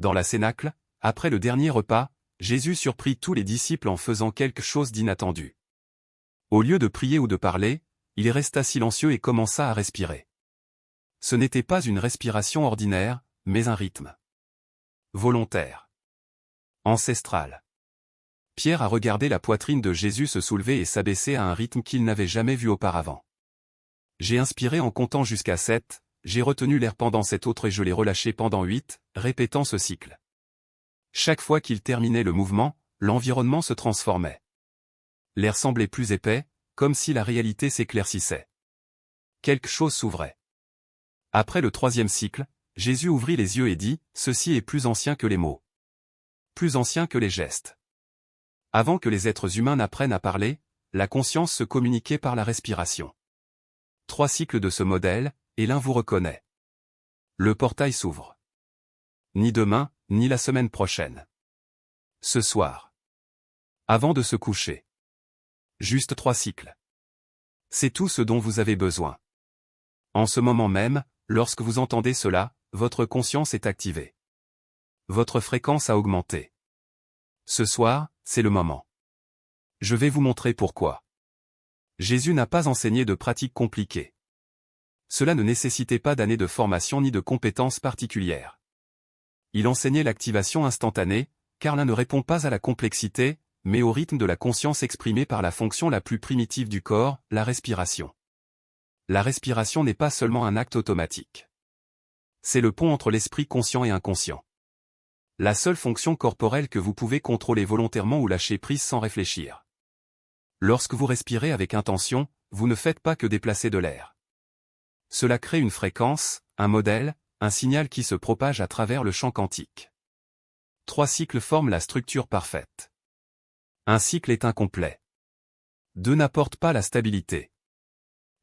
Dans la Cénacle, après le dernier repas, Jésus surprit tous les disciples en faisant quelque chose d'inattendu. Au lieu de prier ou de parler, il resta silencieux et commença à respirer. Ce n'était pas une respiration ordinaire, mais un rythme volontaire, ancestral. Pierre a regardé la poitrine de Jésus se soulever et s'abaisser à un rythme qu'il n'avait jamais vu auparavant. J'ai inspiré en comptant jusqu'à 7, j'ai retenu l'air pendant 7 autres et je l'ai relâché pendant 8, répétant ce cycle. Chaque fois qu'il terminait le mouvement, l'environnement se transformait. L'air semblait plus épais, comme si la réalité s'éclaircissait. Quelque chose s'ouvrait. Après le 3e cycle, Jésus ouvrit les yeux et dit, « Ceci est plus ancien que les mots. Plus ancien que les gestes. » Avant que les êtres humains n'apprennent à parler, la conscience se communiquait par la respiration. 3 cycles de ce modèle, et l'un vous reconnaît. Le portail s'ouvre. Ni demain, ni la semaine prochaine. Ce soir. Avant de se coucher. Juste 3 cycles. C'est tout ce dont vous avez besoin. En ce moment même, lorsque vous entendez cela, votre conscience est activée. Votre fréquence a augmenté. Ce soir, c'est le moment. Je vais vous montrer pourquoi. Jésus n'a pas enseigné de pratiques compliquées. Cela ne nécessitait pas d'années de formation ni de compétences particulières. Il enseignait l'activation instantanée, car l'un ne répond pas à la complexité, mais au rythme de la conscience exprimée par la fonction la plus primitive du corps, la respiration. La respiration n'est pas seulement un acte automatique. C'est le pont entre l'esprit conscient et inconscient. La seule fonction corporelle que vous pouvez contrôler volontairement ou lâcher prise sans réfléchir. Lorsque vous respirez avec intention, vous ne faites pas que déplacer de l'air. Cela crée une fréquence, un modèle, un signal qui se propage à travers le champ quantique. 3 cycles forment la structure parfaite. Un cycle est incomplet. 2 n'apporte pas la stabilité.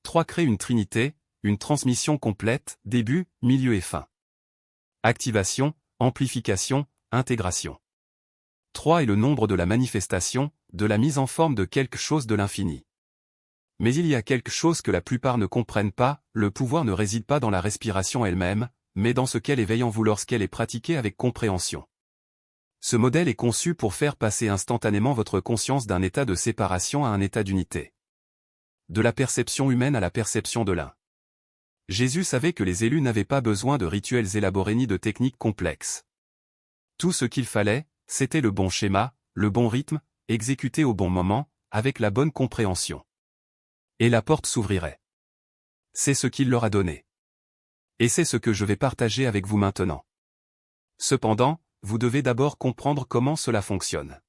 3 crée une trinité, une transmission complète, début, milieu et fin. Activation, amplification, intégration. 3 est le nombre de la manifestation, de la mise en forme de quelque chose de l'infini. Mais il y a quelque chose que la plupart ne comprennent pas, le pouvoir ne réside pas dans la respiration elle-même, mais dans ce qu'elle éveille en vous lorsqu'elle est pratiquée avec compréhension. Ce modèle est conçu pour faire passer instantanément votre conscience d'un état de séparation à un état d'unité. De la perception humaine à la perception de l'un. Jésus savait que les élus n'avaient pas besoin de rituels élaborés ni de techniques complexes. Tout ce qu'il fallait, c'était le bon schéma, le bon rythme, exécuté au bon moment, avec la bonne compréhension. Et la porte s'ouvrirait. C'est ce qu'il leur a donné. Et c'est ce que je vais partager avec vous maintenant. Cependant, vous devez d'abord comprendre comment cela fonctionne.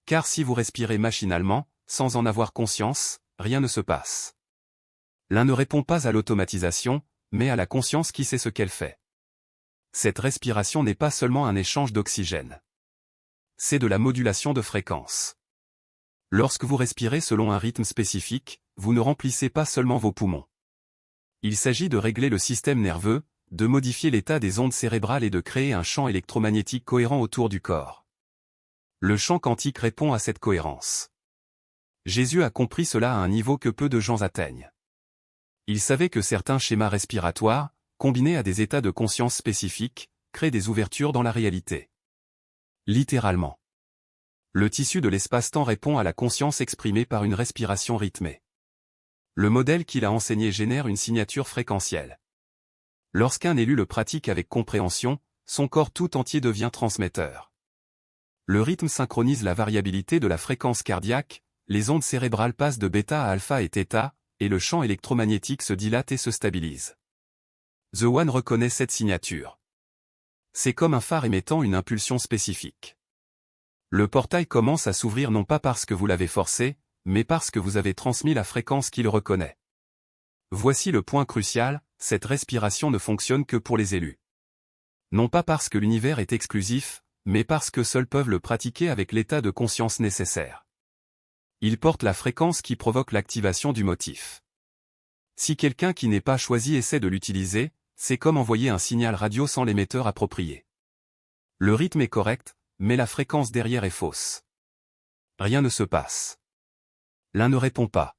Car si vous respirez machinalement, sans en avoir conscience, rien ne se passe. L'un ne répond pas à l'automatisation, mais à la conscience qui sait ce qu'elle fait. Cette respiration n'est pas seulement un échange d'oxygène. C'est de la modulation de fréquence. Lorsque vous respirez selon un rythme spécifique, vous ne remplissez pas seulement vos poumons. Il s'agit de régler le système nerveux, de modifier l'état des ondes cérébrales et de créer un champ électromagnétique cohérent autour du corps. Le champ quantique répond à cette cohérence. Jésus a compris cela à un niveau que peu de gens atteignent. Il savait que certains schémas respiratoires, combinés à des états de conscience spécifiques, créent des ouvertures dans la réalité. Littéralement. Le tissu de l'espace-temps répond à la conscience exprimée par une respiration rythmée. Le modèle qu'il a enseigné génère une signature fréquentielle. Lorsqu'un élu le pratique avec compréhension, son corps tout entier devient transmetteur. Le rythme synchronise la variabilité de la fréquence cardiaque, les ondes cérébrales passent de bêta à alpha et θ, et le champ électromagnétique se dilate et se stabilise. The One reconnaît cette signature. C'est comme un phare émettant une impulsion spécifique. Le portail commence à s'ouvrir non pas parce que vous l'avez forcé, mais parce que vous avez transmis la fréquence qu'il reconnaît. Voici le point crucial, cette respiration ne fonctionne que pour les élus. Non pas parce que l'univers est exclusif, mais parce que seuls peuvent le pratiquer avec l'état de conscience nécessaire. Il porte la fréquence qui provoque l'activation du motif. Si quelqu'un qui n'est pas choisi essaie de l'utiliser, c'est comme envoyer un signal radio sans l'émetteur approprié. Le rythme est correct, mais la fréquence derrière est fausse. Rien ne se passe. L'un ne répond pas.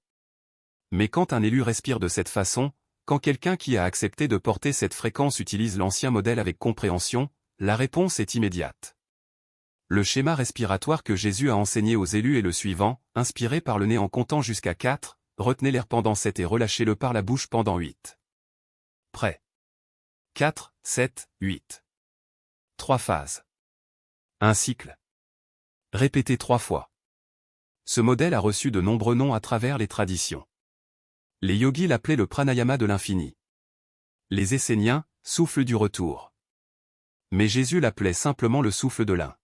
Mais quand un élu respire de cette façon, quand quelqu'un qui a accepté de porter cette fréquence utilise l'ancien modèle avec compréhension, la réponse est immédiate. Le schéma respiratoire que Jésus a enseigné aux élus est le suivant: inspirez par le nez en comptant jusqu'à 4, retenez l'air pendant 7 et relâchez-le par la bouche pendant 8. Prêt. 4, 7, 8. 3 phases. Un cycle. Répétez 3 fois. Ce modèle a reçu de nombreux noms à travers les traditions. Les yogis l'appelaient le pranayama de l'infini. Les esséniens, souffle du retour. Mais Jésus l'appelait simplement le souffle de l'un.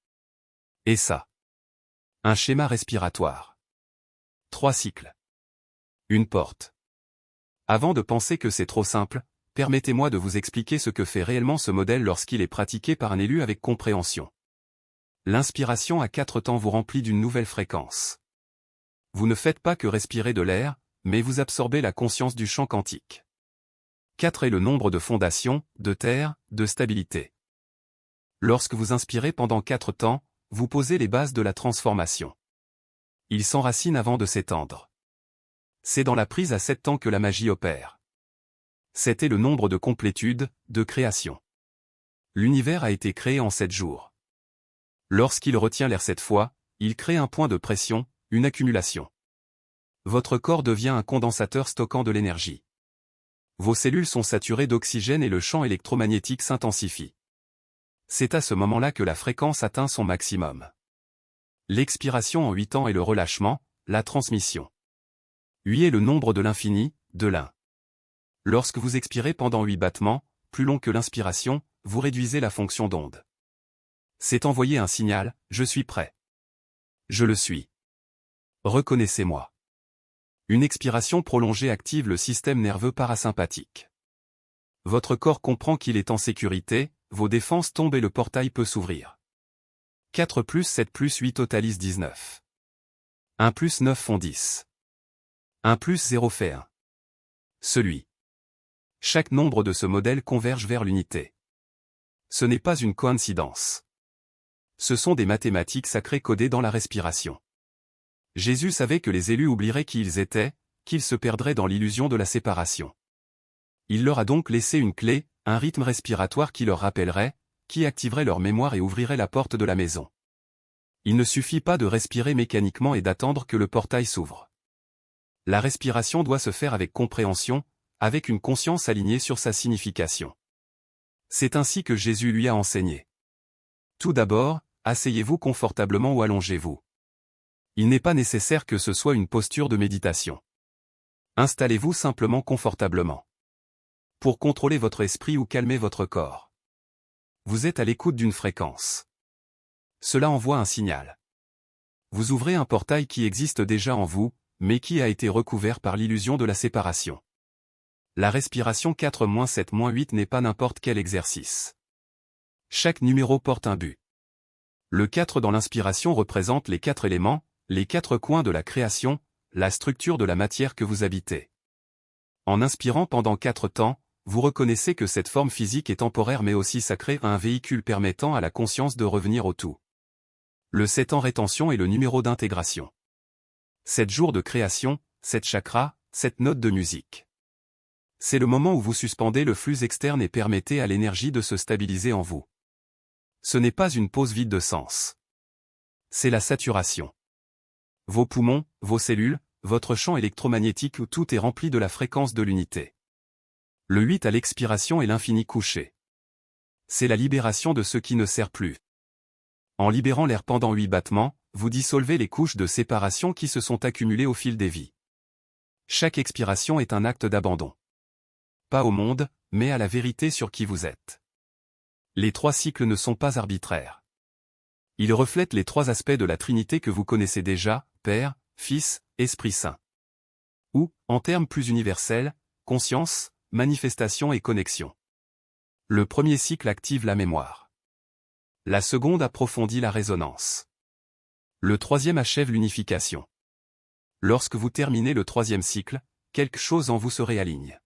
Et ça. Un schéma respiratoire. 3 cycles. Une porte. Avant de penser que c'est trop simple, permettez-moi de vous expliquer ce que fait réellement ce modèle lorsqu'il est pratiqué par un élu avec compréhension. L'inspiration à 4 temps vous remplit d'une nouvelle fréquence. Vous ne faites pas que respirer de l'air, mais vous absorbez la conscience du champ quantique. 4 est le nombre de fondation, de terre, de stabilité. Lorsque vous inspirez pendant 4 temps, vous posez les bases de la transformation. Il s'enracine avant de s'étendre. C'est dans la prise à 7 temps que la magie opère. 7 est le nombre de complétude, de création. L'univers a été créé en 7 jours. Lorsqu'il retient l'air 7 fois, il crée un point de pression, une accumulation. Votre corps devient un condensateur stockant de l'énergie. Vos cellules sont saturées d'oxygène et le champ électromagnétique s'intensifie. C'est à ce moment-là que la fréquence atteint son maximum. L'expiration en 8 temps est le relâchement, la transmission. 8 est le nombre de l'infini, de l'un. Lorsque vous expirez pendant 8 battements, plus long que l'inspiration, vous réduisez la fonction d'onde. C'est envoyer un signal: je suis prêt. Je le suis. Reconnaissez-moi. Une expiration prolongée active le système nerveux parasympathique. Votre corps comprend qu'il est en sécurité, vos défenses tombent et le portail peut s'ouvrir. 4 plus 7 plus 8 totalise 19. 1 plus 9 font 10. 1 plus 0 fait 1. Celui. Chaque nombre de ce modèle converge vers l'unité. Ce n'est pas une coïncidence. Ce sont des mathématiques sacrées codées dans la respiration. Jésus savait que les élus oublieraient qui ils étaient, qu'ils se perdraient dans l'illusion de la séparation. Il leur a donc laissé une clé, un rythme respiratoire qui leur rappellerait, qui activerait leur mémoire et ouvrirait la porte de la maison. Il ne suffit pas de respirer mécaniquement et d'attendre que le portail s'ouvre. La respiration doit se faire avec compréhension, avec une conscience alignée sur sa signification. C'est ainsi que Jésus lui a enseigné. Tout d'abord, asseyez-vous confortablement ou allongez-vous. Il n'est pas nécessaire que ce soit une posture de méditation. Installez-vous simplement confortablement. Pour contrôler votre esprit ou calmer votre corps. Vous êtes à l'écoute d'une fréquence. Cela envoie un signal. Vous ouvrez un portail qui existe déjà en vous, mais qui a été recouvert par l'illusion de la séparation. La respiration 4-7-8 n'est pas n'importe quel exercice. Chaque numéro porte un but. Le 4 dans l'inspiration représente les 4 éléments, les 4 coins de la création, la structure de la matière que vous habitez. En inspirant pendant 4 temps, vous reconnaissez que cette forme physique est temporaire mais aussi sacrée, un véhicule permettant à la conscience de revenir au tout. Le 7 en rétention est le numéro d'intégration. 7 jours de création, 7 chakras, 7 notes de musique. C'est le moment où vous suspendez le flux externe et permettez à l'énergie de se stabiliser en vous. Ce n'est pas une pause vide de sens. C'est la saturation. Vos poumons, vos cellules, votre champ électromagnétique où tout est rempli de la fréquence de l'unité. Le 8 à l'expiration est l'infini couché. C'est la libération de ce qui ne sert plus. En libérant l'air pendant 8 battements, vous dissolvez les couches de séparation qui se sont accumulées au fil des vies. Chaque expiration est un acte d'abandon. Pas au monde, mais à la vérité sur qui vous êtes. Les 3 cycles ne sont pas arbitraires. Ils reflètent les 3 aspects de la Trinité que vous connaissez déjà, Père, Fils, Esprit Saint. Ou, en termes plus universels, conscience, manifestation et connexion. Le premier cycle active la mémoire. La seconde approfondit la résonance. Le troisième achève l'unification. Lorsque vous terminez le 3e cycle, quelque chose en vous se réaligne.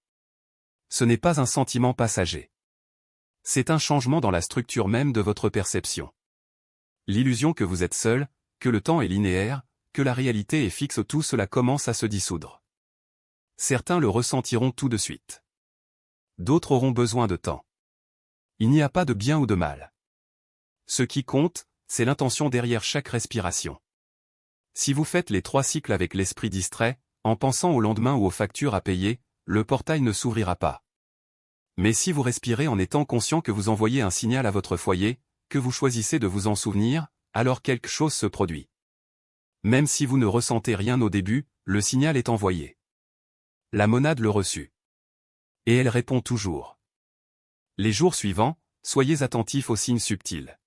Ce n'est pas un sentiment passager. C'est un changement dans la structure même de votre perception. L'illusion que vous êtes seul, que le temps est linéaire, que la réalité est fixe, tout cela commence à se dissoudre. Certains le ressentiront tout de suite. D'autres auront besoin de temps. Il n'y a pas de bien ou de mal. Ce qui compte, c'est l'intention derrière chaque respiration. Si vous faites les 3 cycles avec l'esprit distrait, en pensant au lendemain ou aux factures à payer, le portail ne s'ouvrira pas. Mais si vous respirez en étant conscient que vous envoyez un signal à votre foyer, que vous choisissez de vous en souvenir, alors quelque chose se produit. Même si vous ne ressentez rien au début, le signal est envoyé. La monade le reçut. Et elle répond toujours. Les jours suivants, soyez attentifs aux signes subtils.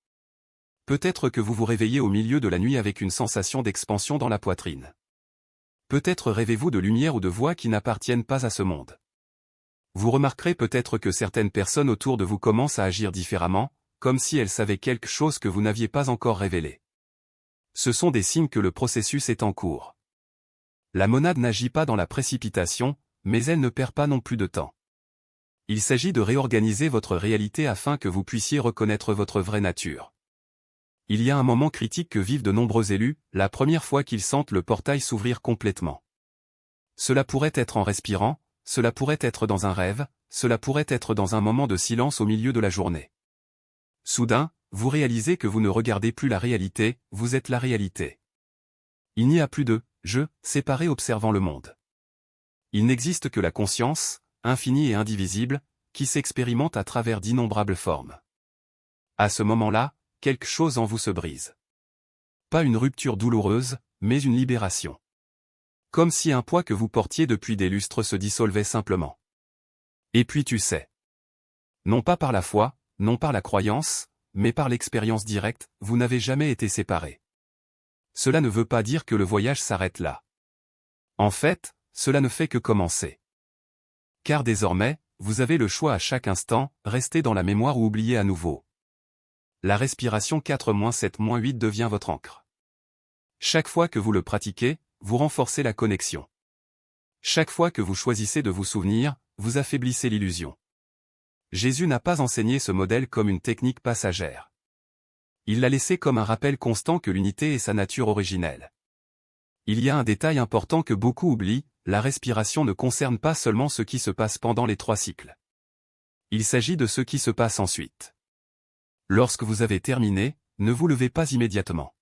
Peut-être que vous vous réveillez au milieu de la nuit avec une sensation d'expansion dans la poitrine. Peut-être rêvez-vous de lumière ou de voix qui n'appartiennent pas à ce monde. Vous remarquerez peut-être que certaines personnes autour de vous commencent à agir différemment, comme si elles savaient quelque chose que vous n'aviez pas encore révélé. Ce sont des signes que le processus est en cours. La monade n'agit pas dans la précipitation, mais elle ne perd pas non plus de temps. Il s'agit de réorganiser votre réalité afin que vous puissiez reconnaître votre vraie nature. Il y a un moment critique que vivent de nombreux élus, la première fois qu'ils sentent le portail s'ouvrir complètement. Cela pourrait être en respirant, cela pourrait être dans un rêve, cela pourrait être dans un moment de silence au milieu de la journée. Soudain, vous réalisez que vous ne regardez plus la réalité, vous êtes la réalité. Il n'y a plus de « je » séparé observant le monde. Il n'existe que la conscience, infinie et indivisible, qui s'expérimente à travers d'innombrables formes. À ce moment-là, quelque chose en vous se brise. Pas une rupture douloureuse, mais une libération. Comme si un poids que vous portiez depuis des lustres se dissolvait simplement. Et puis tu sais. Non pas par la foi, non par la croyance, mais par l'expérience directe, vous n'avez jamais été séparés. Cela ne veut pas dire que le voyage s'arrête là. En fait, cela ne fait que commencer. Car désormais, vous avez le choix à chaque instant, rester dans la mémoire ou oublier à nouveau. La respiration 4-7-8 devient votre encre. Chaque fois que vous le pratiquez, vous renforcez la connexion. Chaque fois que vous choisissez de vous souvenir, vous affaiblissez l'illusion. Jésus n'a pas enseigné ce modèle comme une technique passagère. Il l'a laissé comme un rappel constant que l'unité est sa nature originelle. Il y a un détail important que beaucoup oublient, la respiration ne concerne pas seulement ce qui se passe pendant les 3 cycles. Il s'agit de ce qui se passe ensuite. Lorsque vous avez terminé, ne vous levez pas immédiatement.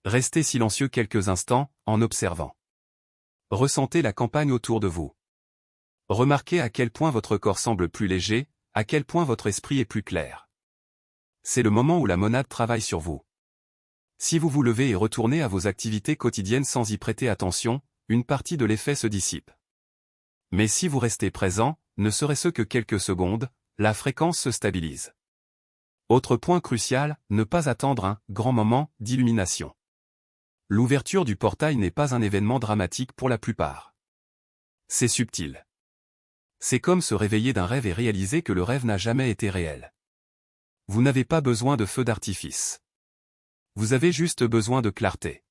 Restez silencieux quelques instants, en observant. Ressentez la campagne autour de vous. Remarquez à quel point votre corps semble plus léger, à quel point votre esprit est plus clair. C'est le moment où la monade travaille sur vous. Si vous vous levez et retournez à vos activités quotidiennes sans y prêter attention, une partie de l'effet se dissipe. Mais si vous restez présent, ne serait-ce que quelques secondes, la fréquence se stabilise. Autre point crucial, ne pas attendre un « grand moment » d'illumination. L'ouverture du portail n'est pas un événement dramatique pour la plupart. C'est subtil. C'est comme se réveiller d'un rêve et réaliser que le rêve n'a jamais été réel. Vous n'avez pas besoin de feu d'artifice. Vous avez juste besoin de clarté.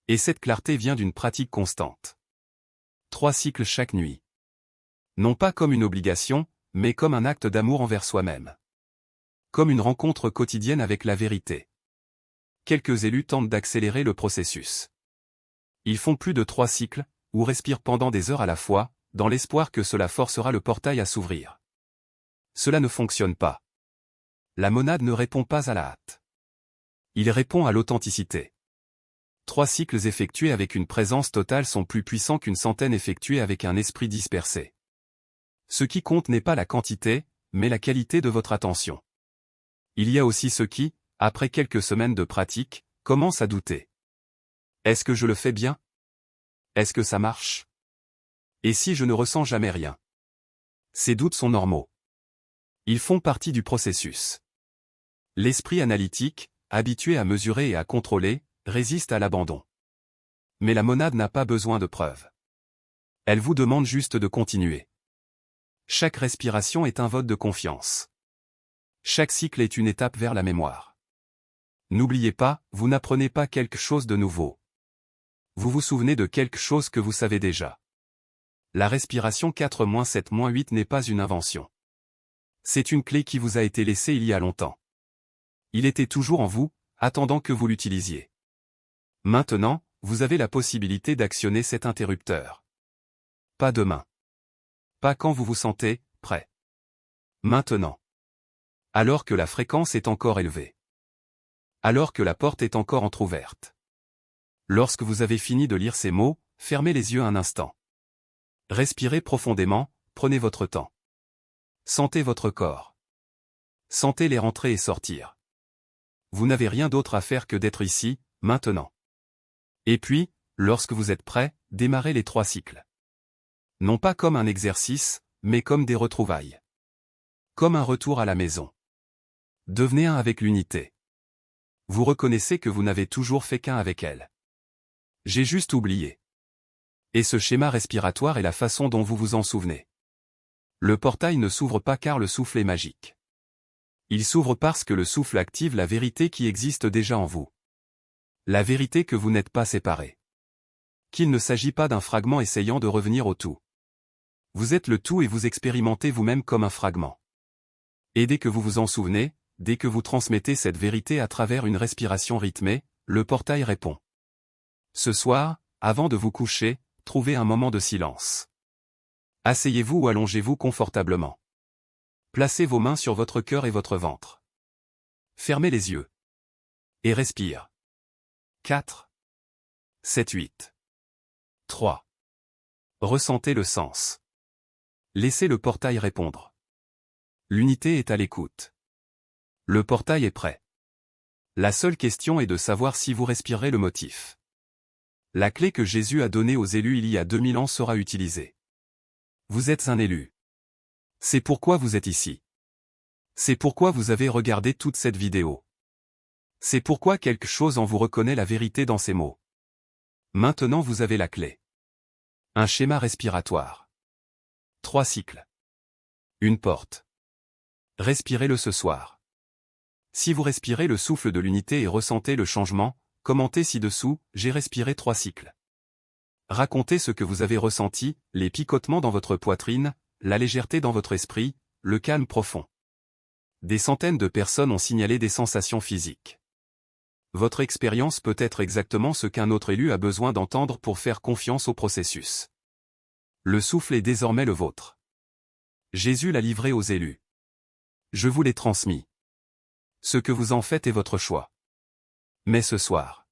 Et cette clarté vient d'une pratique constante. 3 cycles chaque nuit. Non pas comme une obligation, mais comme un acte d'amour envers soi-même. Comme une rencontre quotidienne avec la vérité. Quelques élus tentent d'accélérer le processus. Ils font plus de 3 cycles, ou respirent pendant des heures à la fois, dans l'espoir que cela forcera le portail à s'ouvrir. Cela ne fonctionne pas. La monade ne répond pas à la hâte. Il répond à l'authenticité. 3 cycles effectués avec une présence totale sont plus puissants qu'une centaine effectués avec un esprit dispersé. Ce qui compte n'est pas la quantité, mais la qualité de votre attention. Il y a aussi ceux qui, après quelques semaines de pratique, commencent à douter. Est-ce que je le fais bien? Est-ce que ça marche? Et si je ne ressens jamais rien? Ces doutes sont normaux. Ils font partie du processus. L'esprit analytique, habitué à mesurer et à contrôler, résiste à l'abandon. Mais la monade n'a pas besoin de preuves. Elle vous demande juste de continuer. Chaque respiration est un vote de confiance. Chaque cycle est une étape vers la mémoire. N'oubliez pas, vous n'apprenez pas quelque chose de nouveau. Vous vous souvenez de quelque chose que vous savez déjà. La respiration 4-7-8 n'est pas une invention. C'est une clé qui vous a été laissée il y a longtemps. Il était toujours en vous, attendant que vous l'utilisiez. Maintenant, vous avez la possibilité d'actionner cet interrupteur. Pas demain. Pas quand vous vous sentez prêt. Maintenant. Alors que la fréquence est encore élevée. alors que la porte est encore entr'ouverte. Lorsque vous avez fini de lire ces mots, fermez les yeux un instant. Respirez profondément, prenez votre temps. Sentez votre corps. Sentez-les rentrer et sortir. Vous n'avez rien d'autre à faire que d'être ici, maintenant. Et puis, lorsque vous êtes prêt, démarrez les 3 cycles. Non pas comme un exercice, mais comme des retrouvailles. Comme un retour à la maison. Devenez un avec l'unité. Vous reconnaissez que vous n'avez toujours fait qu'un avec elle. J'ai juste oublié. Et ce schéma respiratoire est la façon dont vous vous en souvenez. Le portail ne s'ouvre pas car le souffle est magique. Il s'ouvre parce que le souffle active la vérité qui existe déjà en vous. La vérité que vous n'êtes pas séparés. Qu'il ne s'agit pas d'un fragment essayant de revenir au tout. Vous êtes le tout et vous expérimentez vous-même comme un fragment. Et dès que vous vous en souvenez, dès que vous transmettez cette vérité à travers une respiration rythmée, le portail répond. Ce soir, avant de vous coucher, trouvez un moment de silence. Asseyez-vous ou allongez-vous confortablement. Placez vos mains sur votre cœur et votre ventre. Fermez les yeux. Et respire. 4, 7, 8. 3. Ressentez le sens. Laissez le portail répondre. L'unité est à l'écoute. Le portail est prêt. La seule question est de savoir si vous respirez le motif. La clé que Jésus a donnée aux élus il y a 2000 ans sera utilisée. Vous êtes un élu. C'est pourquoi vous êtes ici. C'est pourquoi vous avez regardé toute cette vidéo. C'est pourquoi quelque chose en vous reconnaît la vérité dans ces mots. Maintenant vous avez la clé. Un schéma respiratoire. 3 cycles. Une porte. Respirez-le ce soir. Si vous respirez le souffle de l'unité et ressentez le changement, commentez ci-dessous, j'ai respiré 3 cycles. Racontez ce que vous avez ressenti, les picotements dans votre poitrine, la légèreté dans votre esprit, le calme profond. Des centaines de personnes ont signalé des sensations physiques. Votre expérience peut être exactement ce qu'un autre élu a besoin d'entendre pour faire confiance au processus. Le souffle est désormais le vôtre. Jésus l'a livré aux élus. Je vous l'ai transmis. Ce que vous en faites est votre choix. Mais ce soir,